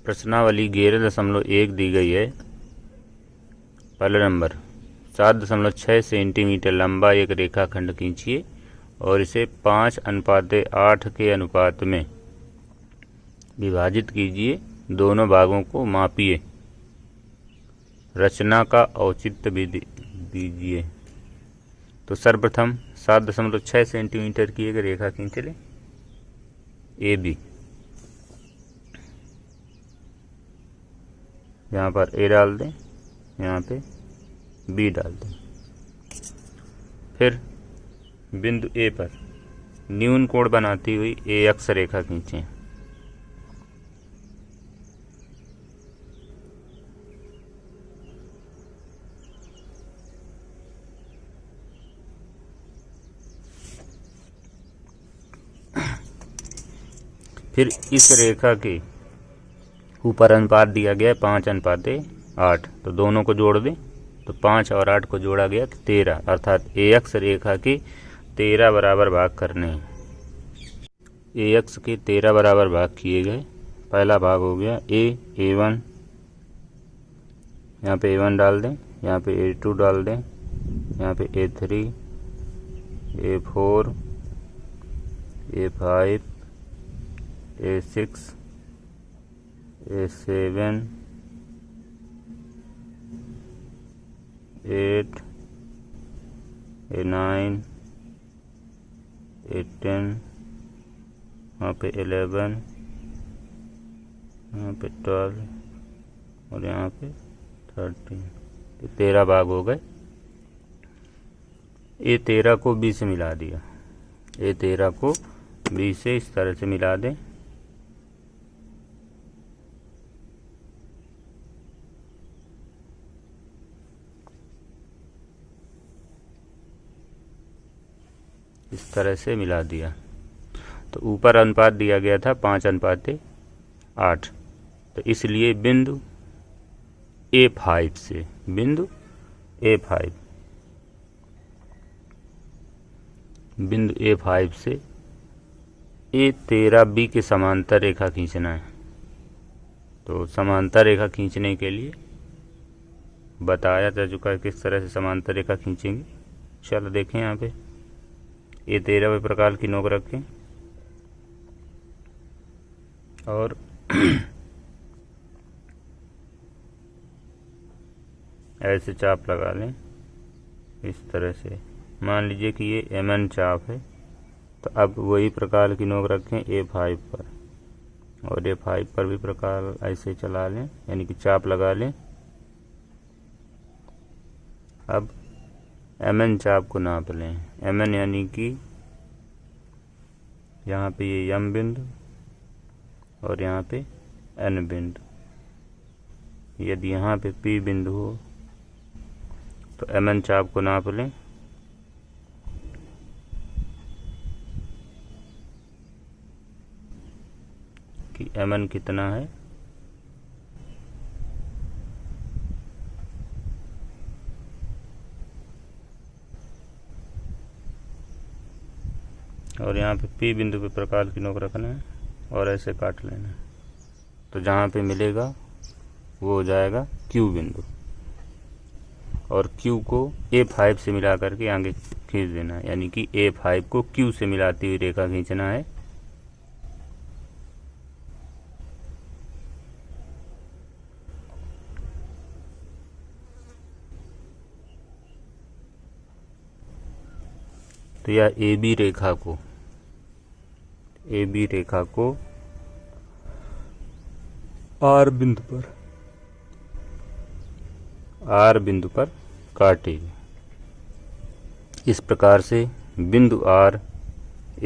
प्रश्नावली 11.1 दी गई है। पहला नंबर 7.6 सेंटीमीटर लंबा एक रेखाखंड खींचिए और इसे 5:8 के अनुपात में विभाजित कीजिए। दोनों भागों को मापिए। रचना का औचित्य भी दीजिए। तो सर्वप्रथम 7.6 सेंटीमीटर की एक रेखा खींच लें ए बी। यहाँ पर ए डाल दें, यहाँ पे बी डाल दें। फिर बिंदु ए पर न्यून कोण बनाती हुई ए अक्ष रेखा खींचें। फिर इस रेखा के ऊपर अनुपात दिया गया 5:8, तो दोनों को जोड़ दें। तो 5 और 8 को जोड़ा गया तो 13, अर्थात ए अक्ष रेखा के 13 बराबर भाग करने हैं। ए अक्ष के 13 बराबर भाग किए गए। पहला भाग हो गया A1, यहाँ पे A1 डाल दें, यहाँ पे A2 डाल दें, यहाँ पे A3, A4, A5, A6, A7, 8, A9, A10, यहाँ पे 11, यहाँ पे 12 और यहाँ पे 13। 13 भाग हो गए। A13 को B से मिला दिया। A13 को B से इस तरह से मिला दें। इस तरह से मिला दिया। तो ऊपर अनुपात दिया गया था 5:8, तो इसलिए बिंदु A5 से A13B के समांतर रेखा खींचना है। तो समांतर रेखा खींचने के लिए बताया जा चुका है किस तरह से समांतर रेखा खींचेंगे। चलो देखें, यहाँ पे A13 प्रकार की नोक रखें और ऐसे चाप लगा लें इस तरह से। मान लीजिए कि ये MN चाप है, तो अब वही प्रकार की नोक रखें A5 पर, और A5 पर भी प्रकार ऐसे चला लें, यानी कि चाप लगा लें। अब MN चाप को नाप लें। MN यानी कि यहाँ पे ये M बिंदु और यहाँ पे N बिंदु। यदि यहाँ पे P बिंदु हो तो MN चाप को नाप लें। कि MN कितना है। और यहाँ पे P बिंदु पे प्रकार की नोक रखना है और ऐसे काट लेना है। तो जहाँ पे मिलेगा वो हो जाएगा Q बिंदु, और Q को A5 से मिला करके आगे खींच देना है, यानी कि A5 को Q से मिलाती हुई रेखा खींचना है। तो यह AB रेखा को R बिंदु पर काटेगी। इस प्रकार से बिंदु R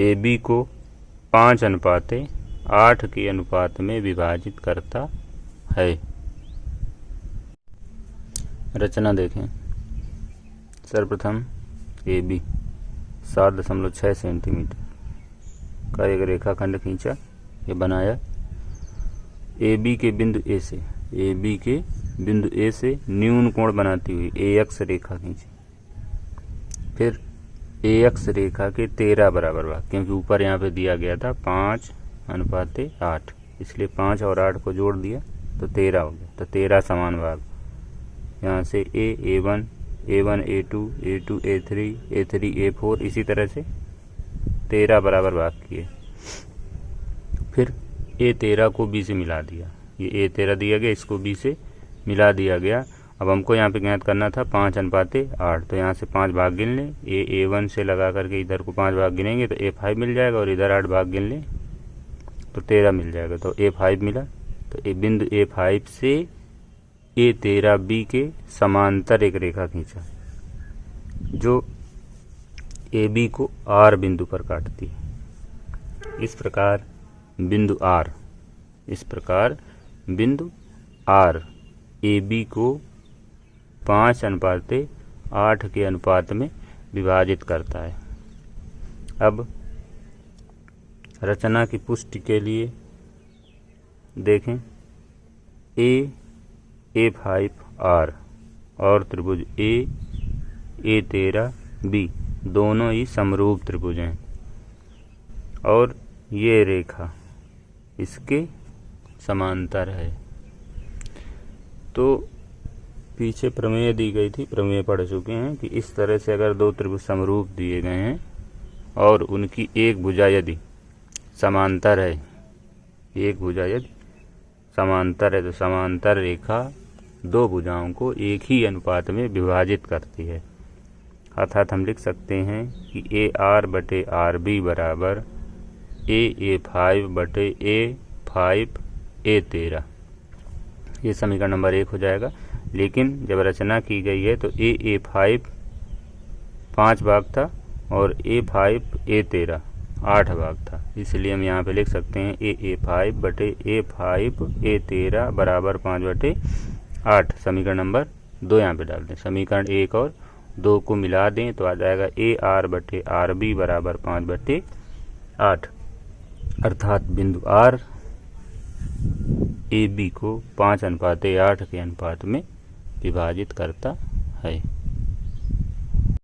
AB को 5:8 के अनुपात में विभाजित करता है। रचना देखें। सर्वप्रथम AB 7.6 सेंटीमीटर का एक रेखाखंड खींचा, ये बनाया। AB के बिंदु A से न्यून कोण बनाती हुई A अक्ष रेखा खींची। फिर A अक्ष रेखा के 13 बराबर भाग, क्योंकि ऊपर यहाँ पे दिया गया था 5:8, इसलिए 5 और 8 को जोड़ दिया तो 13 हो गया। तो 13 समान भाग, यहाँ से A1 A2 A2 A3 A3 A4 इसी तरह से 13 बराबर भाग किए। फिर A13 को B से मिला दिया, ये A13 दिया गया, इसको B से मिला दिया गया। अब हमको यहाँ पे ज्ञात करना था 5:8, तो यहाँ से 5 भाग गिन लें। A1 से लगा करके इधर को 5 भाग गिनेंगे तो A5 मिल जाएगा, और इधर 8 भाग गिन लें तो 13 मिल जाएगा। तो A5 मिला। तो बिंदु A5 से A13B के समांतर एक रेखा खींचा जो AB को R बिंदु पर काटती है। इस प्रकार बिंदु R AB को 5:8 के अनुपात में विभाजित करता है। अब रचना की पुष्टि के लिए देखें, A5R और त्रिभुज A13B दोनों ही समरूप त्रिभुज हैं, और ये रेखा इसके समांतर है। तो पीछे प्रमेय दी गई थी, प्रमेय पढ़ चुके हैं कि इस तरह से अगर दो त्रिभुज समरूप दिए गए हैं और उनकी एक भुजा यदि समांतर है, एक भुजा यदि समांतर है, तो समांतर रेखा दो भुजाओं को एक ही अनुपात में विभाजित करती है। अर्थात हम लिख सकते हैं कि AR/RB बराबर AA5/A5A13, ये समीकरण नंबर 1 हो जाएगा। लेकिन जब रचना की गई है तो AA5 5 भाग था और A5A13 8 भाग था, इसलिए हम यहाँ पे लिख सकते हैं AA5/A5A13 बराबर 5/8। समीकरण नंबर 2 यहाँ पे डाल दें, समीकरण 1 और 2 को मिला दें तो आ जाएगा AR/RB बराबर 5/8। अर्थात बिंदु R AB को 5:8 के अनुपात में विभाजित करता है।